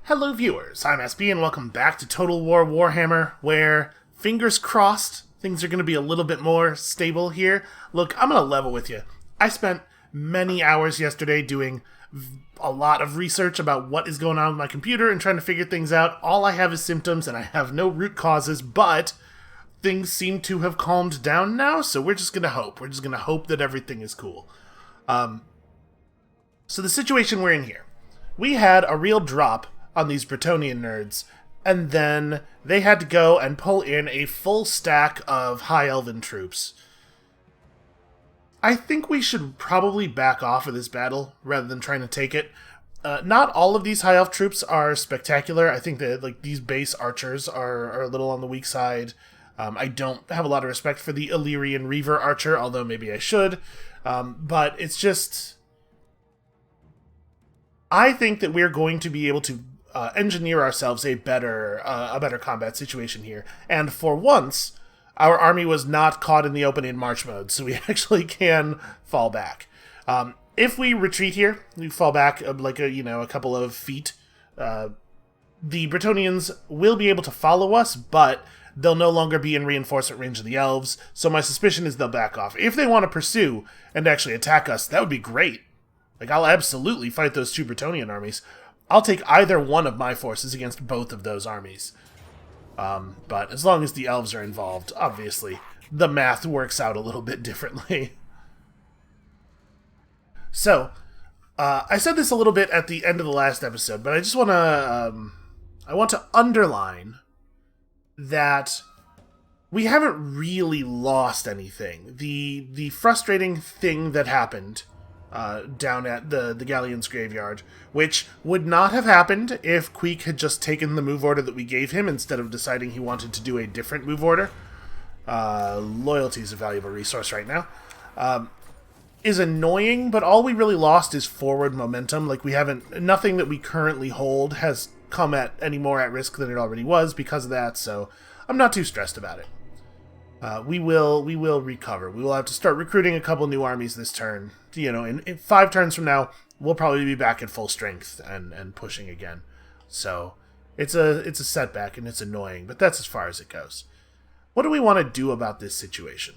Hello viewers, I'm SB and welcome back to Total War Warhammer, where, fingers crossed, things are going to be a little bit more stable here. Look, I'm going to level with you. I spent many hours yesterday doing a lot of research about what is going on with my computer and trying to figure things out. All I have is symptoms and I have no root causes, but things seem to have calmed down now, so we're just going to hope. We're just going to hope that everything is cool. So the situation we're in here. We had a real drop on these Bretonnian nerds, and then they had to go and pull in a full stack of High Elven troops. I think we should probably back off of this battle rather than trying to take it. Not all of these High Elf troops are spectacular. I think that these base archers are a little on the weak side. I don't have a lot of respect for the Illyrian Reaver archer, although maybe I should. But it's just... I think that we're going to be able to engineer ourselves a better combat situation here. And for once, our army was not caught in the open in march mode, so we actually can fall back. If we retreat here, we fall back a couple of feet. The Bretonnians will be able to follow us, but they'll no longer be in reinforcement range of the elves, so my suspicion is they'll back off. If they want to pursue and actually attack us, that would be great. I'll absolutely fight those two Bretonnian armies. I'll take either one of my forces against both of those armies. But as long as the elves are involved, obviously, the math works out a little bit differently. So, I said this a little bit at the end of the last episode, but I just want to underline that we haven't really lost anything. The frustrating thing that happened down at the Galleon's graveyard, which would not have happened if Queek had just taken the move order that we gave him instead of deciding he wanted to do a different move order. Loyalty is a valuable resource right now. Is annoying, but all we really lost is forward momentum. Nothing that we currently hold has come at any more at risk than it already was because of that, so I'm not too stressed about it. We will recover. We will have to start recruiting a couple new armies this turn. In 5 turns from now, we'll probably be back at full strength and pushing again. So, it's a setback and it's annoying, but that's as far as it goes. What do we want to do about this situation?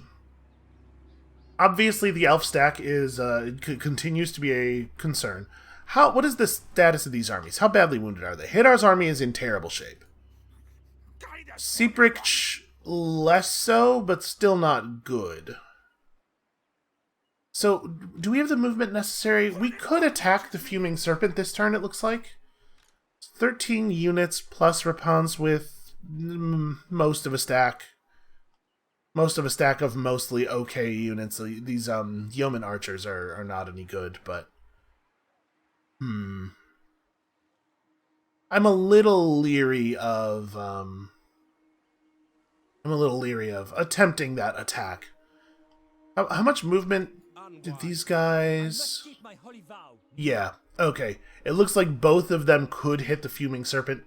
Obviously, the elf stack continues to be a concern. What is the status of these armies? How badly wounded are they? Hadar's army is in terrible shape. Sieprich, less so, but still not good. So, do we have the movement necessary? We could attack the Fuming Serpent this turn, it looks like. 13 units plus Repons with most of a stack. Most of a stack of mostly okay units. These Yeoman Archers are not any good, but... I'm a little leery of attempting that attack. How much movement did these guys... Yeah, okay. It looks like both of them could hit the Fuming Serpent.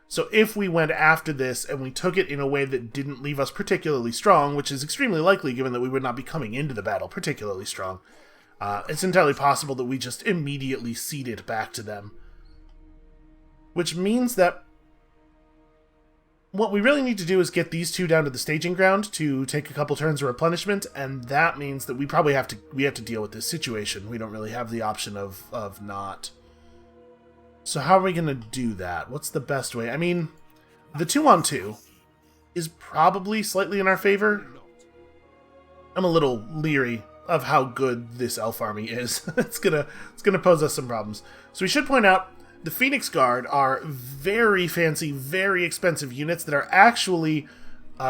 So if we went after this and we took it in a way that didn't leave us particularly strong, which is extremely likely given that we would not be coming into the battle particularly strong, it's entirely possible that we just immediately cede it back to them. Which means that what we really need to do is get these two down to the staging ground to take a couple turns of replenishment, and that means that we have to deal with this situation. We don't really have the option of not. So how are we going to do that? What's the best way? I mean, the 2-on-2 is probably slightly in our favor. I'm a little leery of how good this elf army is. It's gonna pose us some problems. So we should point out the Phoenix Guard are very fancy, very expensive units that are actually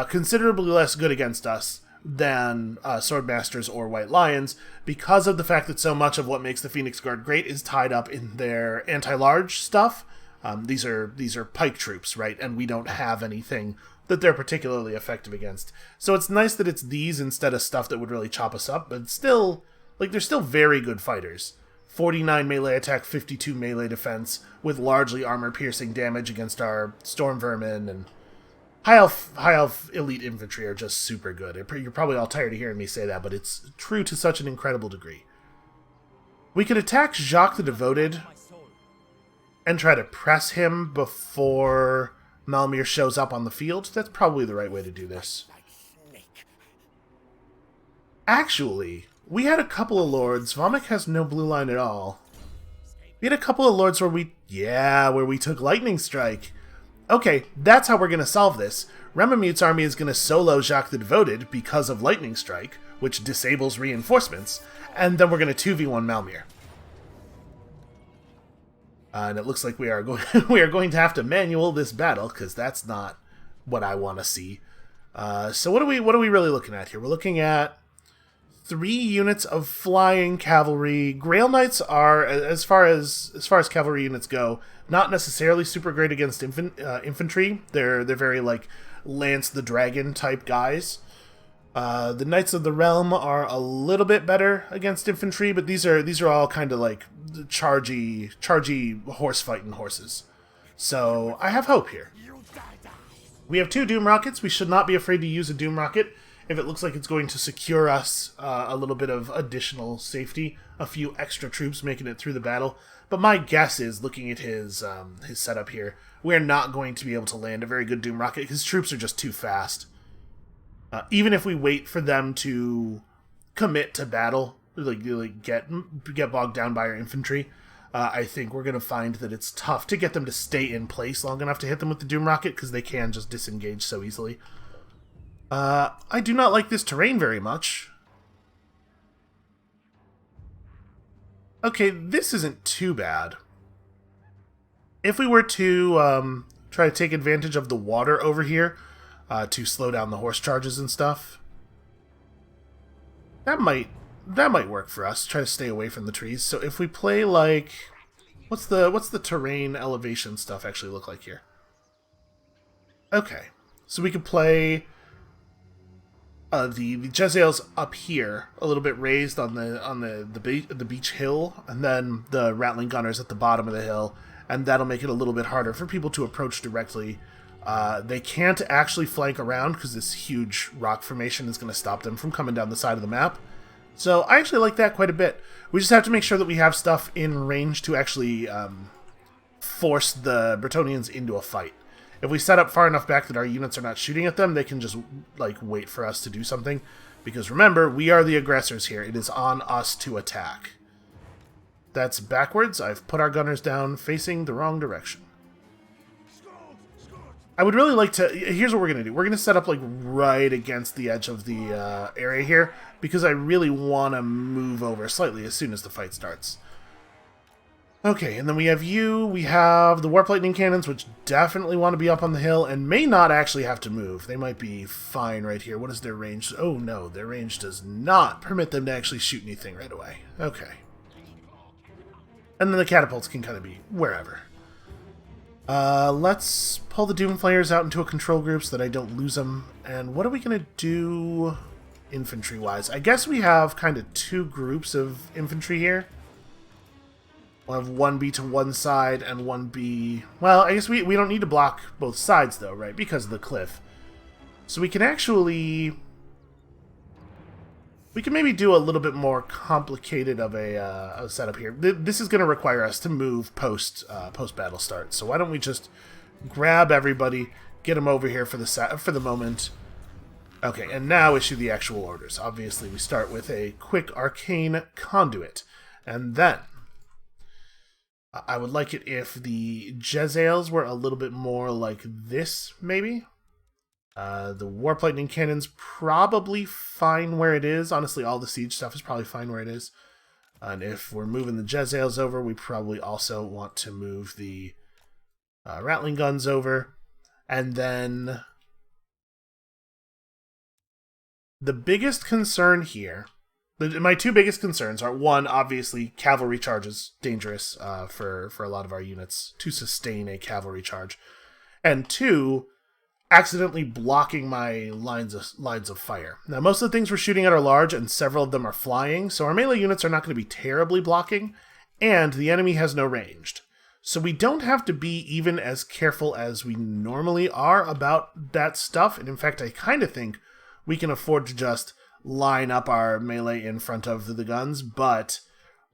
considerably less good against us than Swordmasters or White Lions, because of the fact that so much of what makes the Phoenix Guard great is tied up in their anti-large stuff. These are pike troops, right? And we don't have anything that they're particularly effective against. So it's nice that it's these instead of stuff that would really chop us up, but still, they're still very good fighters. 49 melee attack, 52 melee defense, with largely armor-piercing damage against our Storm Vermin, and High Elf Elite Infantry are just super good. You're probably all tired of hearing me say that, but it's true to such an incredible degree. We could attack Jacques the Devoted, and try to press him before Malmir shows up on the field. That's probably the right way to do this. Actually, we had a couple of lords. Vomik has no blue line at all. We had a couple of lords where we took Lightning Strike. Okay, that's how we're going to solve this. Remamute's army is going to solo Jacques the Devoted because of Lightning Strike, which disables reinforcements, and then we're going to 2v1 Malmir. And it looks like we are going to have to manual this battle, because that's not what I want to see. So what are we really looking at here? We're looking at 3 units of flying cavalry. Grail Knights are, as far as cavalry units go, not necessarily super great against infantry. They're very like Lance the Dragon type guys. The Knights of the Realm are a little bit better against infantry, but these are all kind of like chargy horse fighting horses. So I have hope here. We have 2 Doom Rockets. We should not be afraid to use a Doom Rocket if it looks like it's going to secure us a little bit of additional safety, a few extra troops making it through the battle. But my guess is, looking at his setup here, we're not going to be able to land a very good Doom Rocket. His troops are just too fast. Even if we wait for them to commit to battle, like get bogged down by our infantry, I think we're going to find that it's tough to get them to stay in place long enough to hit them with the Doom Rocket, because they can just disengage so easily. I do not like this terrain very much. Okay, this isn't too bad. If we were to try to take advantage of the water over here to slow down the horse charges and stuff, that might work for us. Try to stay away from the trees. So if we play like, what's the terrain elevation stuff actually look like here? Okay, so we could play the Jezzails up here, a little bit raised on the beach hill, and then the Rattling Gunners at the bottom of the hill, and that'll make it a little bit harder for people to approach directly. They can't actually flank around because this huge rock formation is going to stop them from coming down the side of the map. So I actually like that quite a bit. We just have to make sure that we have stuff in range to actually force the Bretonnians into a fight. If we set up far enough back that our units are not shooting at them, they can just like wait for us to do something. Because remember, we are the aggressors here. It is on us to attack. That's backwards. I've put our gunners down facing the wrong direction. I would really like to... Here's what we're going to do. We're going to set up like right against the edge of the area here, because I really want to move over slightly as soon as the fight starts. Okay, and then we have you. We have the Warp Lightning Cannons, which definitely want to be up on the hill and may not actually have to move. They might be fine right here. What is their range? Oh no, their range does not permit them to actually shoot anything right away. Okay. And then the catapults can kind of be wherever. Let's pull the Doomflayers out into a control group so that I don't lose them. And what are we going to do infantry-wise? I guess we have kind of 2 groups of infantry here. We'll have 1B to one side and 1B... Well, I guess we don't need to block both sides, though, right? Because of the cliff. So we can actually... We can maybe do a little bit more complicated of a setup here. This is going to require us to move post-battle start. So why don't we just grab everybody, get them over here for the moment. Okay, and now issue the actual orders. Obviously, we start with a quick arcane conduit. And then... I would like it if the Jezzails were a little bit more like this, maybe. The Warp Lightning Cannon's probably fine where it is. Honestly, all the siege stuff is probably fine where it is. And if we're moving the Jezzails over, we probably also want to move the Rattling Guns over. And then the biggest concern here... My 2 biggest concerns are, 1, obviously, cavalry charges, dangerous for a lot of our units to sustain a cavalry charge. And 2, accidentally blocking my lines of fire. Now, most of the things we're shooting at are large, and several of them are flying, so our melee units are not going to be terribly blocking, and the enemy has no ranged. So we don't have to be even as careful as we normally are about that stuff, and in fact, I kind of think we can afford to just line up our melee in front of the guns, but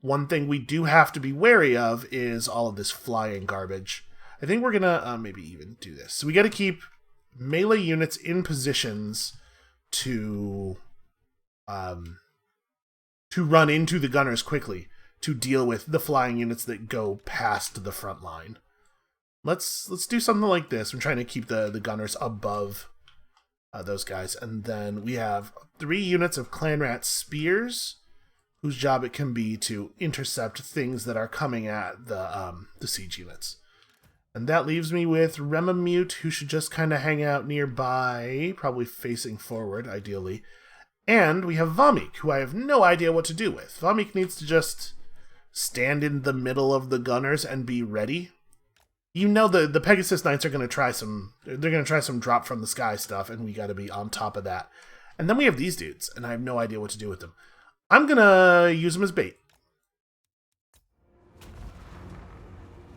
One thing we do have to be wary of is all of this flying garbage. I think we're gonna maybe even do this. So we got to keep melee units in positions to run into the gunners quickly to deal with the flying units that go past the front line. Let's do something like this. I'm trying to keep the gunners above those guys, and then we have 3 units of clan rat spears, whose job it can be to intercept things that are coming at the siege units. And that leaves me with Remamute, who should just kind of hang out nearby, probably facing forward, ideally. And we have Vamik, who I have no idea what to do with. Vamik needs to just stand in the middle of the gunners and be ready. You know the Pegasus Knights are going to try some... They're going to try some drop from the sky stuff, and we got to be on top of that. And then we have these dudes, and I have no idea what to do with them. I'm going to use them as bait.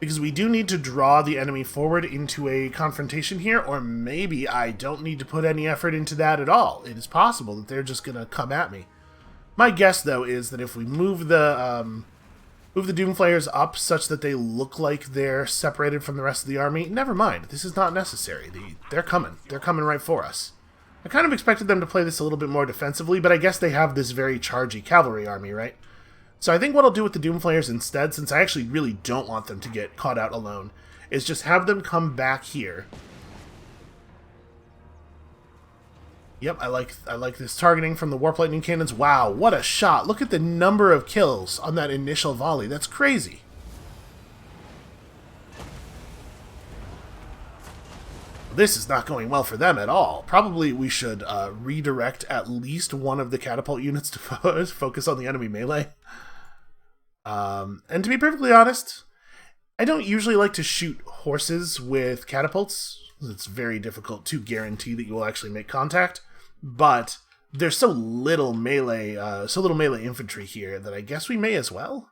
Because we do need to draw the enemy forward into a confrontation here, or maybe I don't need to put any effort into that at all. It is possible that they're just going to come at me. My guess, though, is that if we move the Doomflayers up such that they look like they're separated from the rest of the army, never mind. This is not necessary. They're coming. They're coming right for us. I kind of expected them to play this a little bit more defensively, but I guess they have this very chargy cavalry army, right? So I think what I'll do with the Doomflayers instead, since I actually really don't want them to get caught out alone, is just have them come back here. Yep, I like this targeting from the Warp Lightning Cannons. Wow, what a shot. Look at the number of kills on that initial volley. That's crazy. This is not going well for them at all. Probably we should redirect at least one of the catapult units to focus on the enemy melee. And to be perfectly honest, I don't usually like to shoot horses with catapults. It's very difficult to guarantee that you will actually make contact. But there's so little melee infantry here that I guess we may as well.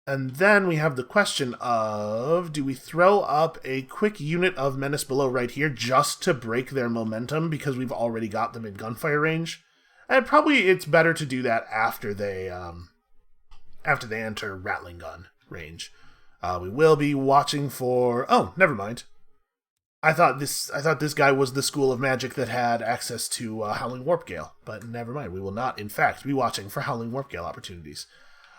And then we have the question of, do we throw up a quick unit of Menace Below right here just to break their momentum because we've already got them in gunfire range? And probably it's better to do that after they enter Rattling Gun range. We will be watching for... Oh, never mind. I thought this guy was the school of magic that had access to Howling Warp Gale, but never mind. We will not, in fact, be watching for Howling Warp Gale opportunities.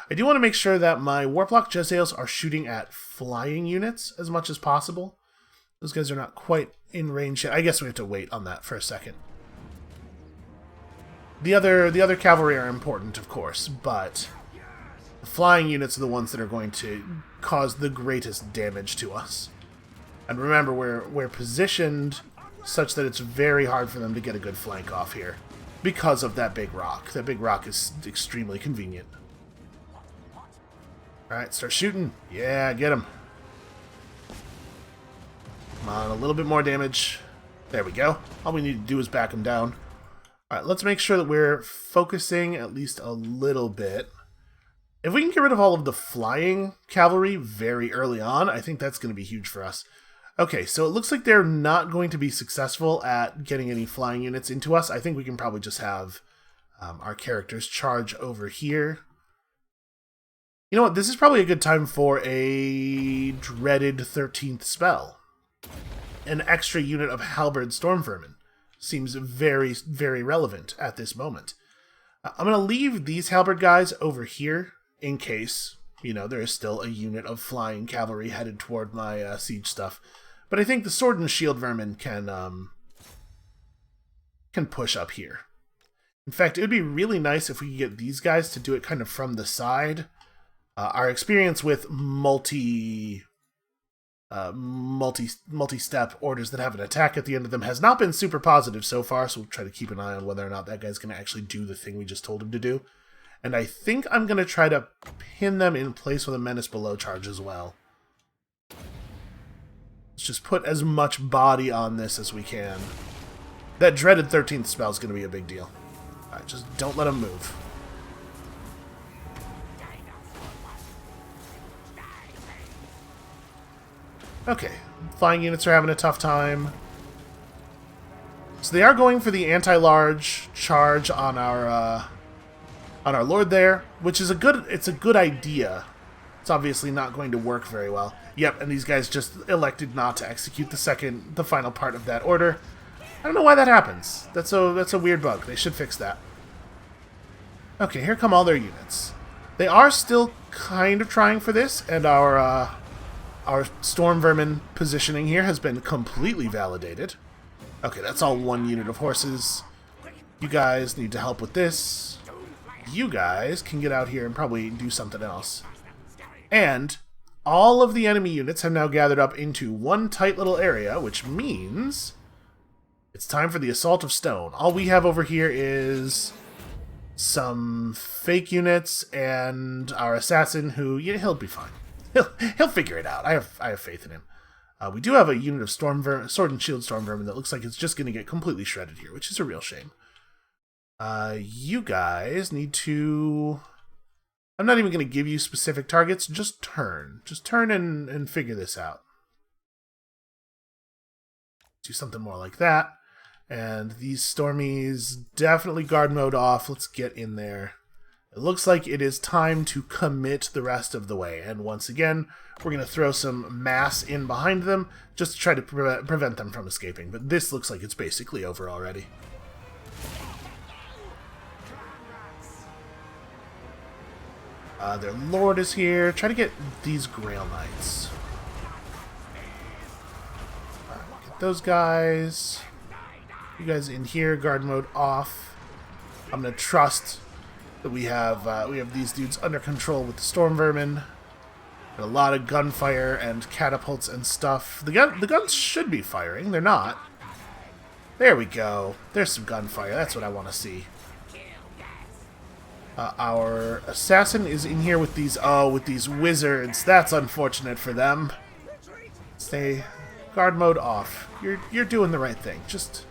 I do want to make sure that my Warplock Jezzails are shooting at flying units as much as possible. Those guys are not quite in range yet. I guess we have to wait on that for a second. The other cavalry are important, of course, but the flying units are the ones that are going to cause the greatest damage to us. And remember, we're positioned such that it's very hard for them to get a good flank off here because of that big rock. That big rock is extremely convenient. Alright, start shooting. Yeah, get him. Come on, a little bit more damage. There we go. All we need to do is back him down. Alright, let's make sure that we're focusing at least a little bit. If we can get rid of all of the flying cavalry very early on, I think that's going to be huge for us. Okay, so it looks like they're not going to be successful at getting any flying units into us. I think we can probably just have our characters charge over here. You know what? This is probably a good time for a dreaded 13th spell. An extra unit of Halberd Storm Vermin seems very, very relevant at this moment. I'm going to leave these Halberd guys over here in case, you know, there is still a unit of flying cavalry headed toward my siege stuff. But I think the Sword and Shield Vermin can push up here. In fact, it would be really nice if we could get these guys to do it kind of from the side. Our experience with multi-step orders that have an attack at the end of them has not been super positive so far, so we'll try to keep an eye on whether or not that guy's going to actually do the thing we just told him to do. And I think I'm going to try to pin them in place with a Menace Below charge as well. Let's just put as much body on this as we can. That dreaded 13th spell is going to be a big deal. Alright, just don't let him move. Okay, flying units are having a tough time. So they are going for the anti-large charge on our on our lord there, which is it's a good idea. It's obviously not going to work very well. Yep, and these guys just elected not to execute the final part of that order. I don't know why that happens. That's a weird bug. They should fix that. Okay, here come all their units. They are still kind of trying for this, and our storm vermin positioning here has been completely validated. Okay, that's all one unit of horses. You guys need to help with this. You guys can get out here and probably do something else. And all of the enemy units have now gathered up into one tight little area, which means it's time for the Assault of Stone. All we have over here is some fake units and our assassin, who, yeah, he'll be fine. He'll figure it out. I have faith in him. We do have a unit of sword and shield storm vermin that looks like it's just going to get completely shredded here, which is a real shame. You guys need to... I'm not even going to give you specific targets. Just turn. Just turn and figure this out. Do something more like that. And these Stormies, definitely guard mode off. Let's get in there. It looks like it is time to commit the rest of the way. And once again, we're going to throw some mass in behind them just to try to prevent them from escaping. But this looks like it's basically over already. Their lord is here. Try to get these Grail Knights. Get those guys. You guys in here, guard mode off. I'm gonna trust that we have these dudes under control with the storm vermin. And a lot of gunfire and catapults and stuff. The guns should be firing. They're not. There we go. There's some gunfire. That's what I want to see. Our assassin is in here with these wizards. That's unfortunate for them. Stay guard mode off. You're doing the right thing. Just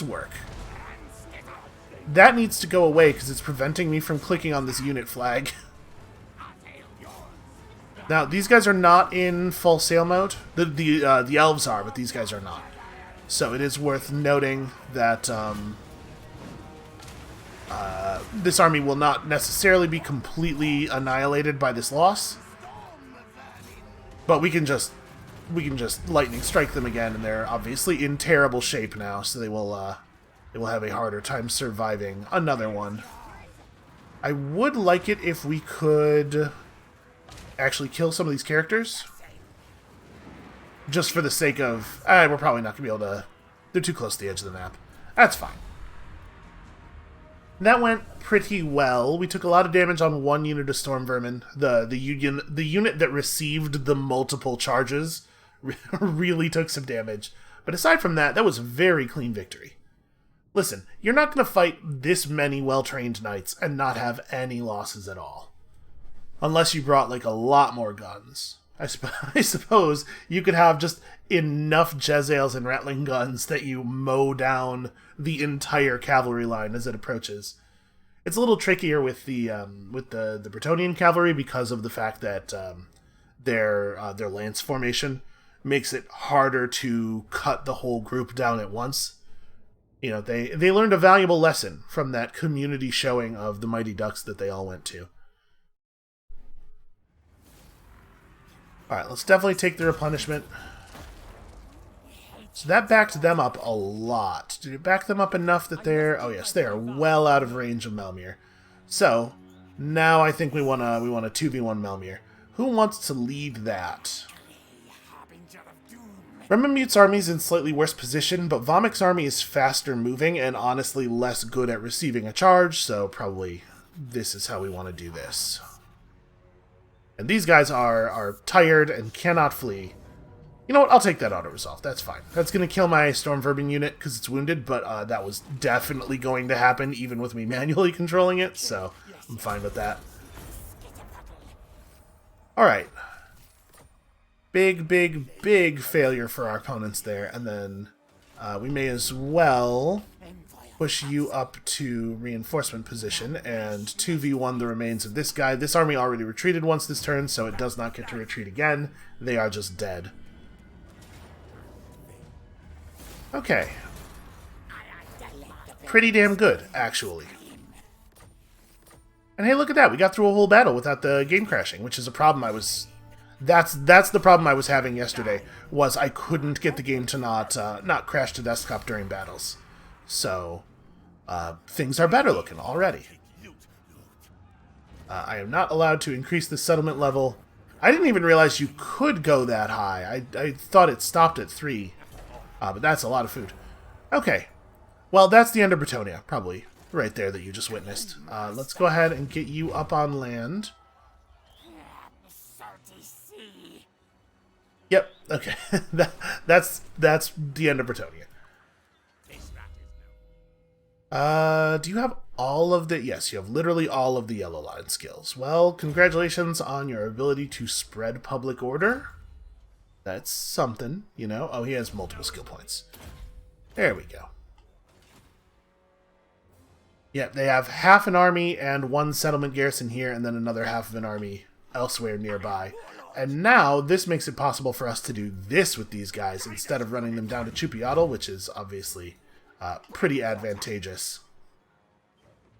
work. That needs to go away because it's preventing me from clicking on this unit flag. Now these guys are not in full sail mode. The elves are, but these guys are not. So it is worth noting that this army will not necessarily be completely annihilated by this loss, but we can just lightning strike them again, and they're obviously in terrible shape now, so they will have a harder time surviving another one. I would like it if we could actually kill some of these characters, just for the sake of we're probably not gonna be able to. They're too close to the edge of the map. That's fine. That went pretty well. We took a lot of damage on one unit of storm vermin. The unit that received the multiple charges really took some damage. But aside from that, that was a very clean victory. Listen, you're not going to fight this many well-trained knights and not have any losses at all. Unless you brought, like, a lot more guns. I suppose you could have just enough Jezzails and Rattling guns that you mow down the entire cavalry line as it approaches. It's a little trickier with the Bretonnian cavalry because of the fact that their lance formation makes it harder to cut the whole group down at once. You know, they learned a valuable lesson from that community showing of the Mighty Ducks that they all went to. Alright, let's definitely take the replenishment. So that backed them up a lot. Did it back them up enough that they're... Oh yes, they are well out of range of Melmir. So, now I think we want to 2v1 Melmir. Who wants to lead that? Remammute's army is in slightly worse position, but Vomik's army is faster moving and honestly less good at receiving a charge, so probably this is how we want to do this. And these guys are tired and cannot flee. You know what? I'll take that auto-resolve. That's fine. That's going to kill my Storm Vermin unit because it's wounded, but that was definitely going to happen even with me manually controlling it, so I'm fine with that. Alright. Big, big, big failure for our opponents there, and then we may as well push you up to reinforcement position and 2v1 the remains of this guy. This army already retreated once this turn, so it does not get to retreat again. They are just dead. Okay. Pretty damn good, actually. And hey, look at that. We got through a whole battle without the game crashing, which is a problem I was... That's the problem I was having yesterday, was I couldn't get the game to not crash to desktop during battles. So, things are better looking already. I am not allowed to increase the settlement level. I didn't even realize you could go that high. I thought it stopped at 3. But that's a lot of food. Okay. Well, that's the end of Bretonia, probably. Right there that you just witnessed. Let's go ahead and get you up on land. Yep, okay. that's the end of Bretonia. Do you have all of the... Yes, you have literally all of the yellow line skills. Well, congratulations on your ability to spread public order. That's something, you know. Oh, he has multiple skill points. There we go. Yep, they have half an army and 1 settlement garrison here, and then another half of an army elsewhere nearby. And now, this makes it possible for us to do this with these guys instead of running them down to Chupiatl, which is obviously pretty advantageous.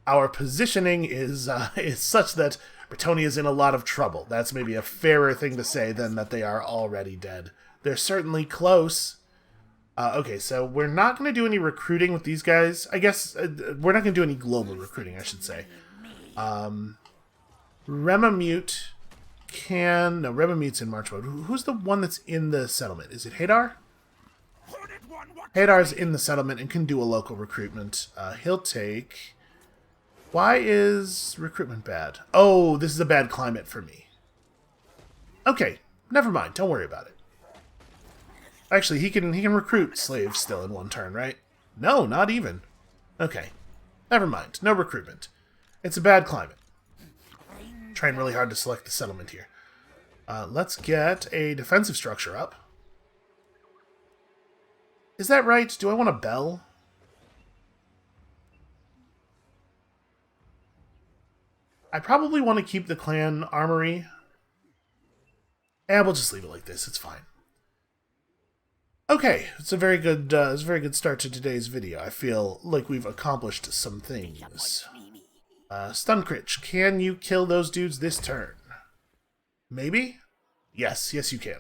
Our positioning is such that Bretonia is in a lot of trouble. That's maybe a fairer thing to say than that they are already dead. They're certainly close. Okay, so we're not going to do any recruiting with these guys. I guess we're not going to do any global recruiting, I should say. Remamute can... No, Remamute's in March mode. Who's the one that's in the settlement? Is it Hadar? Hadar's in the settlement and can do a local recruitment. He'll take... Why is recruitment bad? Oh, this is a bad climate for me. Okay, never mind. Don't worry about it. Actually, he can recruit slaves still in 1 turn, right? No, not even. Okay, never mind. No recruitment. It's a bad climate. Trying really hard to select the settlement here. Let's get a defensive structure up. Is that right? Do I want a bell? I probably want to keep the clan armory. And we'll just leave it like this. It's fine. Okay, it's a very good start to today's video. I feel like we've accomplished some things. Stuncritch, can you kill those dudes this turn? Maybe? Yes, you can.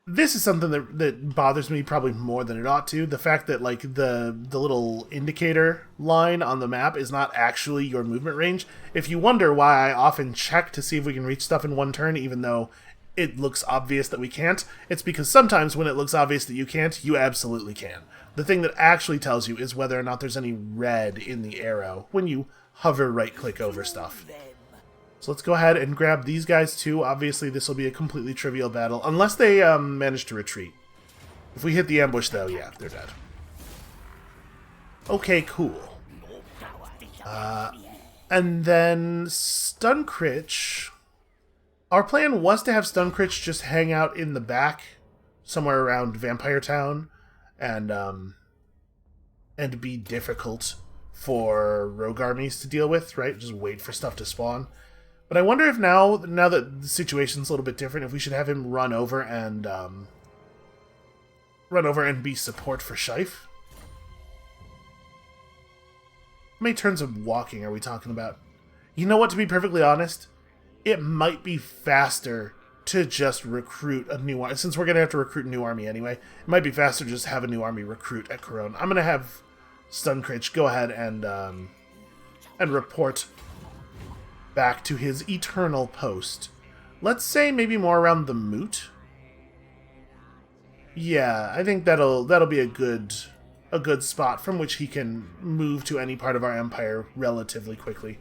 This is something that bothers me probably more than it ought to. The fact that like the little indicator line on the map is not actually your movement range. If you wonder why I often check to see if we can reach stuff in 1 turn, even though it looks obvious that we can't, it's because sometimes when it looks obvious that you can't, you absolutely can. The thing that actually tells you is whether or not there's any red in the arrow when you hover right-click over stuff. So let's go ahead and grab these guys too. Obviously, this will be a completely trivial battle, unless they manage to retreat. If we hit the ambush, though, yeah, they're dead. Okay, cool. And then Stuncritch... Our plan was to have Stuncritch just hang out in the back, somewhere around Vampire Town, and be difficult for rogue armies to deal with, right? Just wait for stuff to spawn. But I wonder if now that the situation's a little bit different, if we should have him run over and be support for Shife. How many turns of walking are we talking about? You know what, to be perfectly honest, it might be faster to just recruit a new army. Since we're going to have to recruit a new army anyway, it might be faster to just have a new army recruit at Corone. I'm going to have Stuncritch go ahead and report back to his eternal post. Let's say maybe more around the moot. Yeah, I think that'll be a good spot from which he can move to any part of our empire relatively quickly.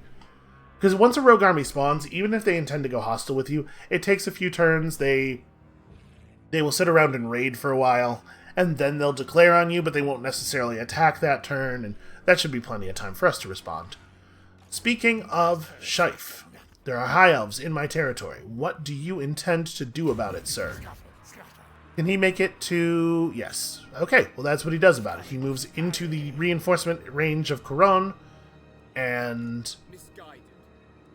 Because once a rogue army spawns, even if they intend to go hostile with you, it takes a few turns. They will sit around and raid for a while, and then they'll declare on you, but they won't necessarily attack that turn, and that should be plenty of time for us to respond. Speaking of Shife, there are high elves in my territory. What do you intend to do about it, sir? Can he make it to... Yes. Okay, well that's what he does about it. He moves into the reinforcement range of Corone, and...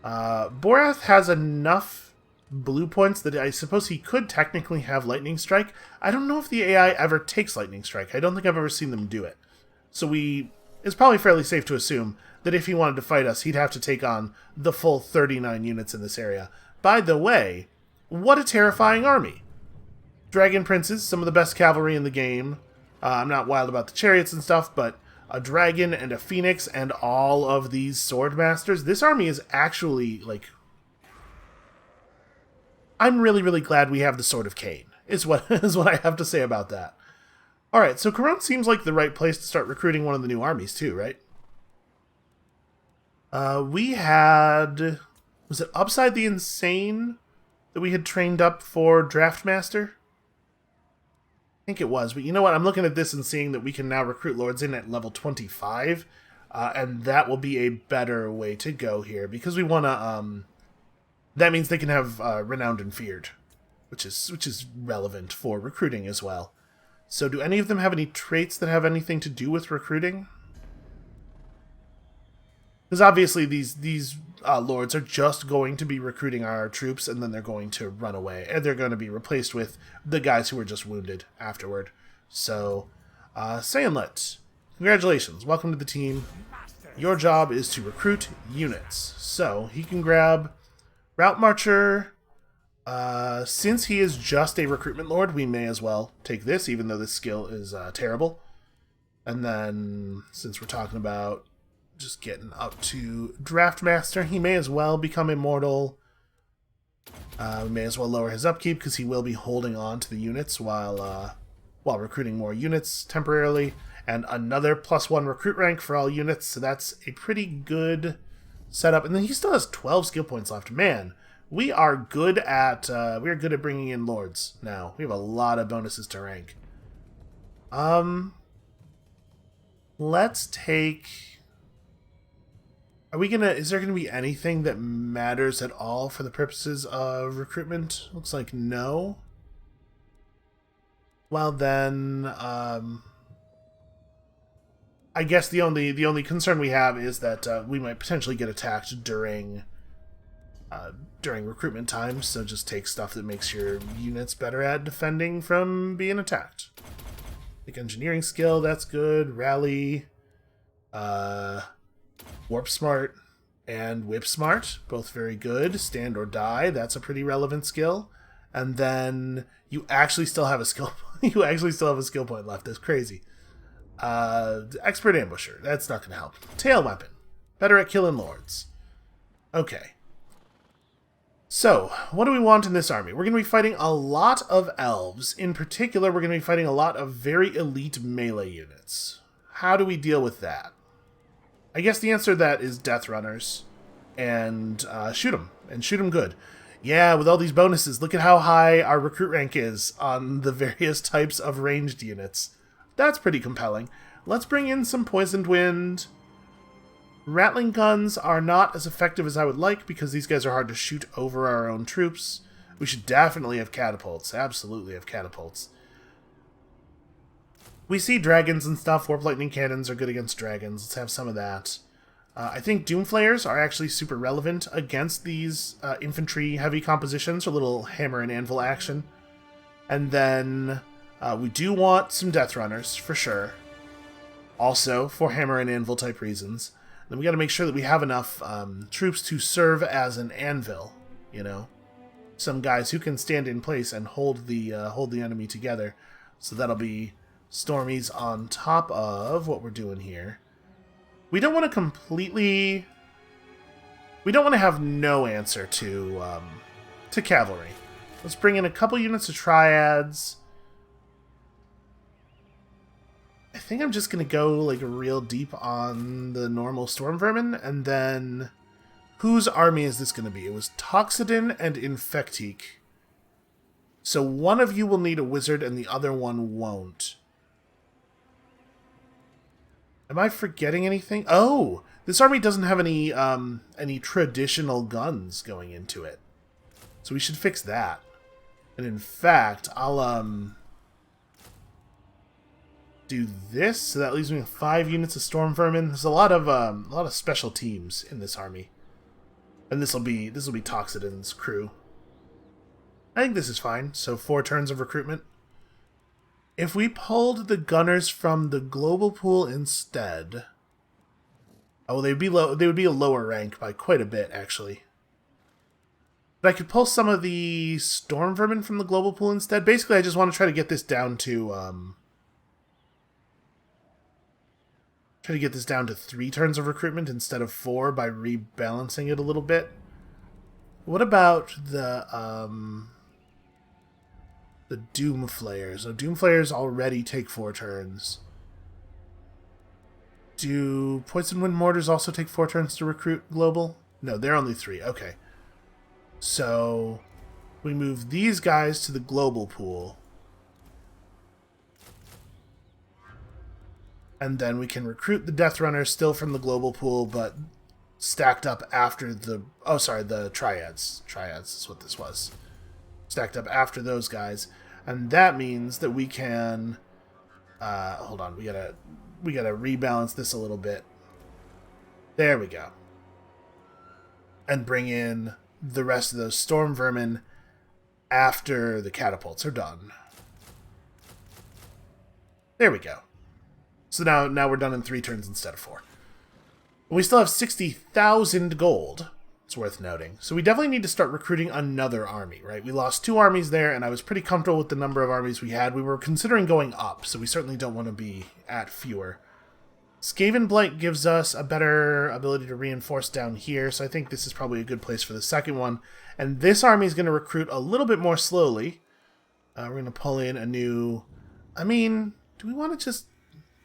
Borath has enough blue points that I suppose he could technically have Lightning Strike. I don't know if the AI ever takes Lightning Strike. I don't think I've ever seen them do it. So it's probably fairly safe to assume that if he wanted to fight us, he'd have to take on the full 39 units in this area. By the way, what a terrifying army. Dragon Princes, some of the best cavalry in the game. I'm not wild about the chariots and stuff, but a dragon and a phoenix and all of these sword masters. This army is actually, like... I'm really, really glad we have the Sword of Cain, is what I have to say about that. Alright, so Corone seems like the right place to start recruiting one of the new armies too, right? We had... Was it Upside the Insane that we had trained up for Draftmaster? I think it was, but you know what? I'm looking at this and seeing that we can now recruit Lords in at level 25, and that will be a better way to go here, because we want to, that means they can have Renowned and Feared, which is relevant for recruiting as well. So do any of them have any traits that have anything to do with recruiting? Because obviously these lords are just going to be recruiting our troops, and then they're going to run away, and they're going to be replaced with the guys who were just wounded afterward. So, Sayenlet, congratulations, welcome to the team. Your job is to recruit units. So, he can grab Route Marcher. Since he is just a recruitment lord, we may as well take this, even though this skill is terrible. And then, since we're talking about just getting up to Draftmaster, he may as well become immortal. We may as well lower his upkeep, because he will be holding on to the units while recruiting more units temporarily. And another +1 recruit rank for all units, so that's a pretty good setup. And then he still has 12 skill points left. Man, we are good at bringing in lords now. We have a lot of bonuses to rank. Let's take... Is there gonna be anything that matters at all for the purposes of recruitment? Looks like no. Well then, I guess the only concern we have is that we might potentially get attacked during recruitment time. So just take stuff that makes your units better at defending from being attacked. Like engineering skill, that's good. Rally. Warp Smart and Whip Smart, both very good. Stand or Die, that's a pretty relevant skill. And then you actually still have a skill. You actually still have a skill point left. That's crazy. Expert Ambusher, that's not going to help. Tail Weapon, better at killing lords. Okay. So, what do we want in this army? We're going to be fighting a lot of elves. In particular, we're going to be fighting a lot of very elite melee units. How do we deal with that? I guess the answer to that is Death Runners, and shoot them good. Yeah, with all these bonuses, look at how high our recruit rank is on the various types of ranged units. That's pretty compelling. Let's bring in some Poisoned Wind. Rattling guns are not as effective as I would like, because these guys are hard to shoot over our own troops. We should definitely have catapults, absolutely have catapults. We see dragons and stuff. Warp Lightning Cannons are good against dragons. Let's have some of that. I think Doomflayers are actually super relevant against these infantry-heavy compositions, or little hammer and anvil action. And then we do want some Death Runners, for sure. Also, for hammer and anvil type reasons. Then we got to make sure that we have enough troops to serve as an anvil, you know? Some guys who can stand in place and hold the enemy together. So that'll be Stormies on top of what we're doing here. We don't want to completely... We don't want to have no answer to cavalry. Let's bring in a couple units of triads. I think I'm just going to go like real deep on the normal storm vermin, and then whose army is this going to be? It was Toxodon and Infectique. So one of you will need a wizard and the other one won't. Am I forgetting anything? Oh, this army doesn't have any traditional guns going into it. So we should fix that. And in fact, I'll do this, so that leaves me with 5 units of storm vermin. There's a lot of special teams in this army. And this will be Toxodon's crew. I think this is fine. So 4 turns of recruitment. If we pulled the gunners from the global pool instead, Oh, they'd be low. They would be a lower rank by quite a bit, actually. But I could pull some of the storm vermin from the global pool instead. Basically, I just want to try to get this down to 3 turns of recruitment instead of 4 by rebalancing it a little bit. What about the Doom Flayers? So Doom Flayers already take 4 turns. Do Poison Wind Mortars also take 4 turns to recruit global? No, they're only 3. Okay. So we move these guys to the global pool. And then we can recruit the Death Runners still from the global pool, but stacked up after the... Oh, sorry, the Triads. Triads is what this was. Stacked up after those guys. And that means that we can... hold on, we gotta rebalance this a little bit. There we go. And bring in the rest of those storm vermin after the catapults are done. There we go. So now we're done in 3 turns instead of 4. We still have 60,000 gold. It's worth noting. So we definitely need to start recruiting another army, right? We lost 2 armies there, and I was pretty comfortable with the number of armies we had. We were considering going up, so we certainly don't want to be at fewer. Skaven Blight gives us a better ability to reinforce down here, so I think this is probably a good place for the second one. And this army is going to recruit a little bit more slowly. We're going to pull in a new... I mean, do we want to just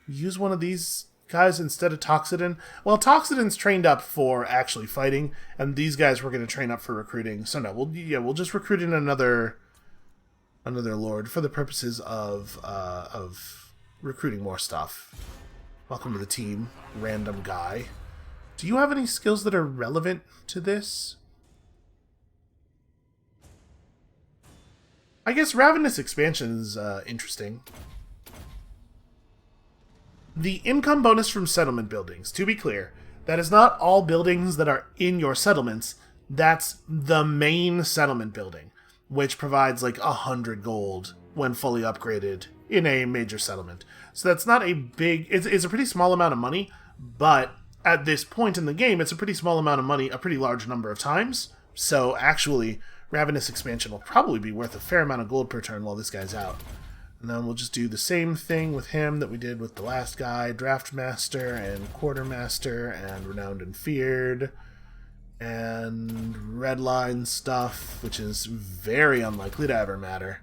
use one of these guys instead of Toxodon? Well, Toxodon's trained up for actually fighting, and these guys we're going to train up for recruiting. So no, we'll just recruit in another lord for the purposes of recruiting more stuff. Welcome to the team, random guy. Do you have any skills that are relevant to this? I guess Ravenous Expansion is interesting. The income bonus from settlement buildings, to be clear, that is not all buildings that are in your settlements. That's the main settlement building, which provides like 100 gold when fully upgraded in a major settlement. So that's not a big... It's a pretty small amount of money, but at this point in the game, it's a pretty small amount of money a pretty large number of times. So actually, Ravenous Expansion will probably be worth a fair amount of gold per turn while this guy's out. And then we'll just do the same thing with him that we did with the last guy. Draft Master and Quartermaster and Renowned and Feared. And Redline stuff, which is very unlikely to ever matter.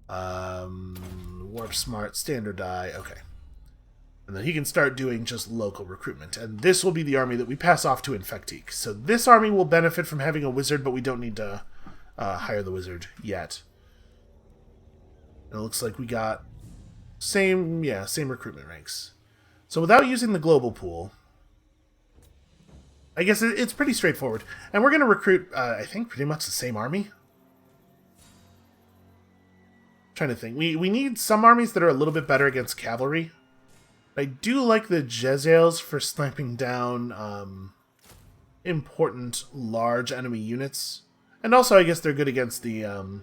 Warp Smart, Standard Die, okay. And then he can start doing just local recruitment. And this will be the army that we pass off to Infectique. So this army will benefit from having a wizard, but we don't need to hire the wizard yet. And it looks like we got same recruitment ranks. So without using the global pool, I guess it's pretty straightforward. And we're going to recruit, I think, pretty much the same army. Trying to think. We need some armies that are a little bit better against cavalry. I do like the Jezzails for sniping down important large enemy units. And also, I guess they're good against the...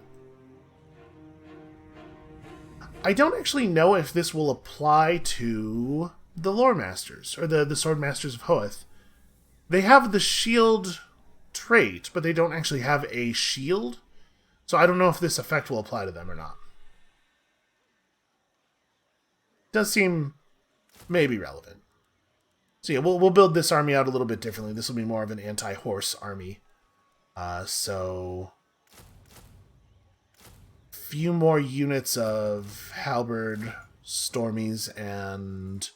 I don't actually know if this will apply to the Lore Masters, or the Sword Masters of Hoeth. They have the shield trait, but they don't actually have a shield. So I don't know if this effect will apply to them or not. Does seem maybe relevant. So yeah, we'll build this army out a little bit differently. This will be more of an anti-horse army. So few more units of Halberd, Stormies, and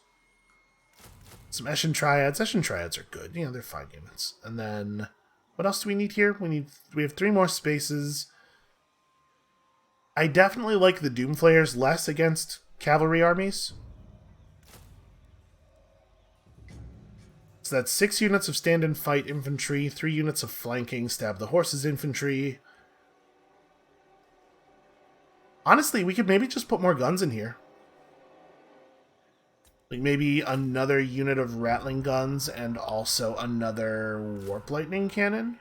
some Eshin Triads. Eshin Triads are good. You know, they're fine units. And then what else do we need here? We have 3 more spaces. I definitely like the Doomflayers less against cavalry armies. So that's 6 units of stand and fight infantry, 3 units of flanking, stab the horses infantry. Honestly, we could maybe just put more guns in here. Like maybe another unit of rattling guns and also another warp lightning cannon.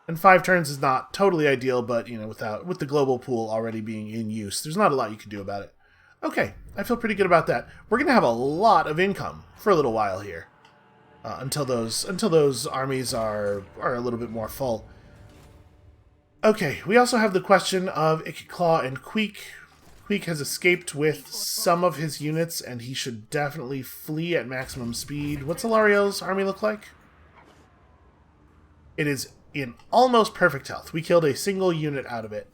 And 5 turns is not totally ideal, but you know, with the global pool already being in use, there's not a lot you can do about it. Okay, I feel pretty good about that. We're going to have a lot of income for a little while here. Until those armies are a little bit more full. Okay, we also have the question of Ikiclaw and Queek. Queek has escaped with some of his units, and he should definitely flee at maximum speed. What's Alario's army look like? It is in almost perfect health. We killed a single unit out of it,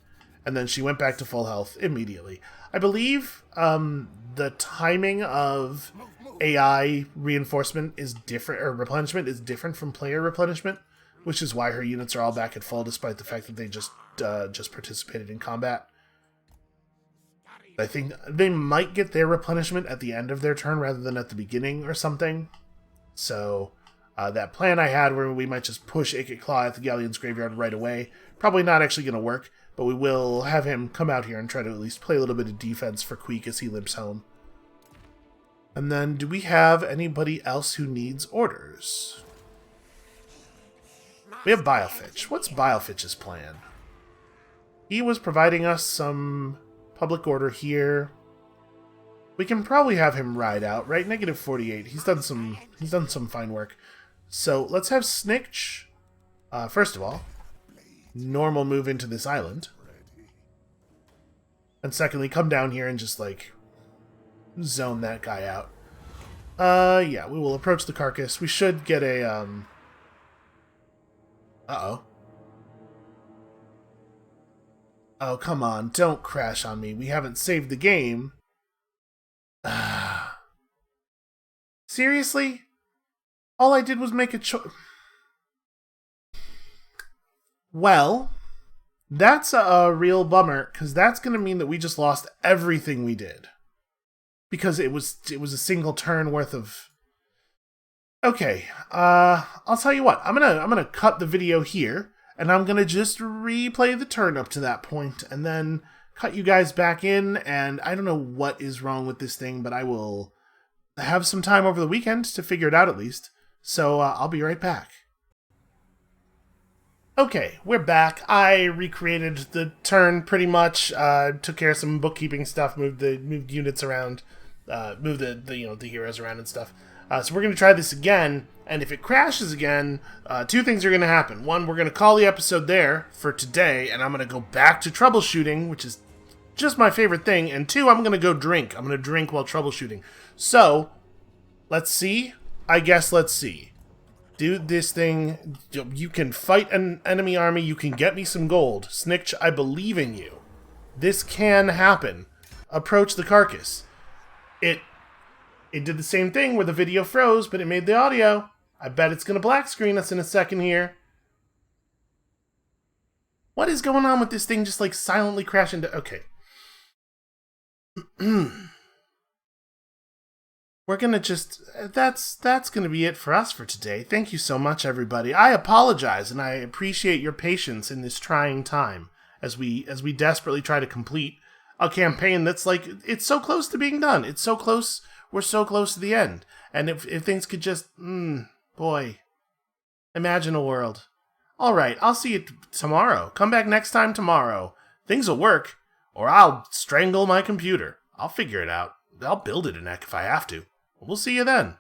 and then she went back to full health immediately. I believe the timing of AI reinforcement is different, or replenishment is different from player replenishment, which is why her units are all back at full, despite the fact that they just participated in combat. I think they might get their replenishment at the end of their turn rather than at the beginning or something. So that plan I had where we might just push Ikiclaw at the Galleon's Graveyard right away, probably not actually going to work, but we will have him come out here and try to at least play a little bit of defense for Queek as he limps home. And then, do we have anybody else who needs orders? We have Biofitch. What's Biofitch's plan? He was providing us some public order here. We can probably have him ride out, right? -48. He's done some fine work. So let's have Snikch. First of all, normal move into this island. And secondly, come down here and just like zone that guy out. Yeah, we will approach the carcass. We should get a uh-oh. Oh, come on. Don't crash on me. We haven't saved the game. Seriously? All I did was make a choice. Well, that's a real bummer, because that's going to mean that we just lost everything we did. Because it was a single turn worth of... Okay, I'll tell you what. I'm gonna cut the video here, and I'm gonna just replay the turn up to that point, and then cut you guys back in, and I don't know what is wrong with this thing, but I will have some time over the weekend to figure it out at least. So I'll be right back. Okay, we're back. I recreated the turn pretty much. Took care of some bookkeeping stuff, moved units around, moved the heroes around and stuff. So we're going to try this again, and if it crashes again, two things are going to happen. One, we're going to call the episode there for today, and I'm going to go back to troubleshooting, which is just my favorite thing. And two, I'm going to go drink. I'm going to drink while troubleshooting. So, let's see. I guess let's see. Do this thing. You can fight an enemy army. You can get me some gold. Snikch, I believe in you. This can happen. Approach the carcass. It did the same thing where the video froze, but it made the audio. I bet it's going to black screen us in a second here. What is going on with this thing just like silently crashing into... Okay. We're going to just... That's going to be it for us for today. Thank you so much, everybody. I apologize, and I appreciate your patience in this trying time as we desperately try to complete a campaign that's like... It's so close to being done. It's so close... We're so close to the end. And if things could just... boy. Imagine a world. Alright, I'll see you tomorrow. Come back next time tomorrow. Things will work. Or I'll strangle my computer. I'll figure it out. I'll build it in Ek if I have to. We'll see you then.